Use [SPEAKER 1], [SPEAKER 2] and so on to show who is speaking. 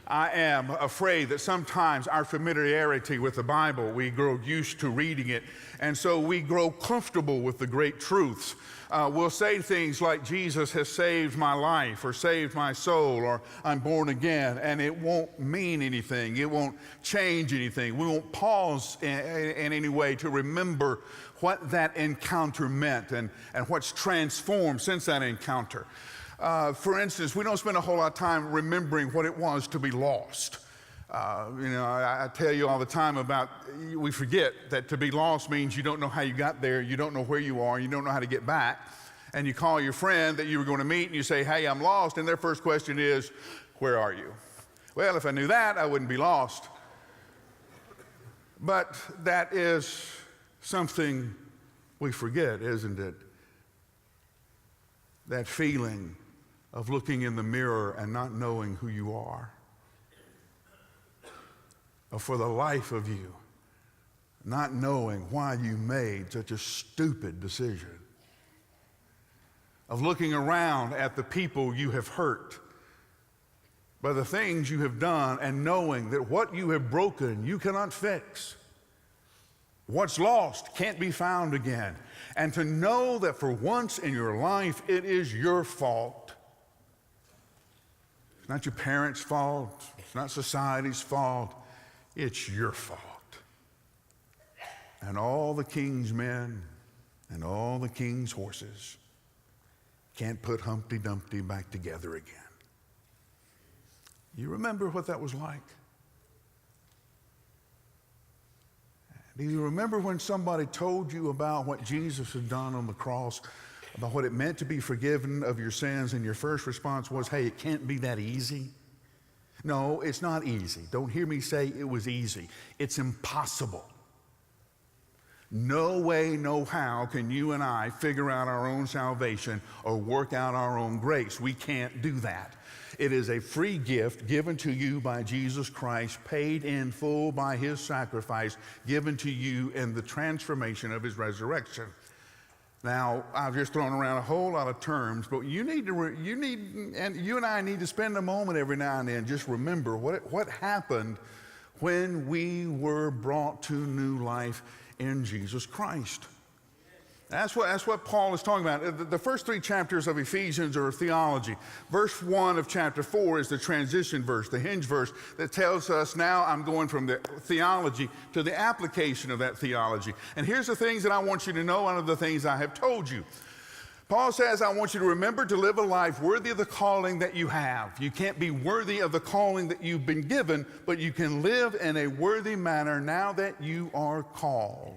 [SPEAKER 1] I am afraid that sometimes our familiarity with the Bible, we grow used to reading it, and so we grow comfortable with the great truths. We'll say things like, Jesus has saved my life, or saved my soul, or I'm born again, and it won't mean anything. It won't change anything. We won't pause in any way to remember what that encounter meant and what's transformed since that encounter. For instance, we don't spend a whole lot of time remembering what it was to be lost. I tell you all the time about, we forget that to be lost means you don't know how you got there, you don't know where you are, you don't know how to get back, and you call your friend that you were going to meet and you say, hey, I'm lost, and their first question is, where are you? Well, if I knew that, I wouldn't be lost. But that is something we forget, isn't it? That feeling of looking in the mirror and not knowing who you are. Or for the life of you, not knowing why you made such a stupid decision. Of looking around at the people you have hurt, by the things you have done, and knowing that what you have broken you cannot fix. What's lost can't be found again. And to know that for once in your life it is your fault. It's not your parents' fault. It's not society's fault. It's your fault. And all the king's men and all the king's horses can't put Humpty Dumpty back together again. You remember what that was like? Do you remember when somebody told you about what Jesus had done on the cross, about what it meant to be forgiven of your sins, and your first response was, hey, it can't be that easy? No, it's not easy. Don't hear me say it was easy. It's impossible. No way, no how can you and I figure out our own salvation or work out our own grace. We can't do that. It is a free gift given to you by Jesus Christ, paid in full by his sacrifice, given to you in the transformation of his resurrection. Now, I've just thrown around a whole lot of terms, but you and I need to spend a moment every now and then just remember what happened when we were brought to new life in Jesus Christ. That's what Paul is talking about. The first 3 chapters of Ephesians are theology. Verse 1 of chapter 4 is the transition verse, the hinge verse that tells us now I'm going from the theology to the application of that theology. And here's the things that I want you to know out of the things I have told you. Paul says, I want you to remember to live a life worthy of the calling that you have. You can't be worthy of the calling that you've been given, but you can live in a worthy manner now that you are called.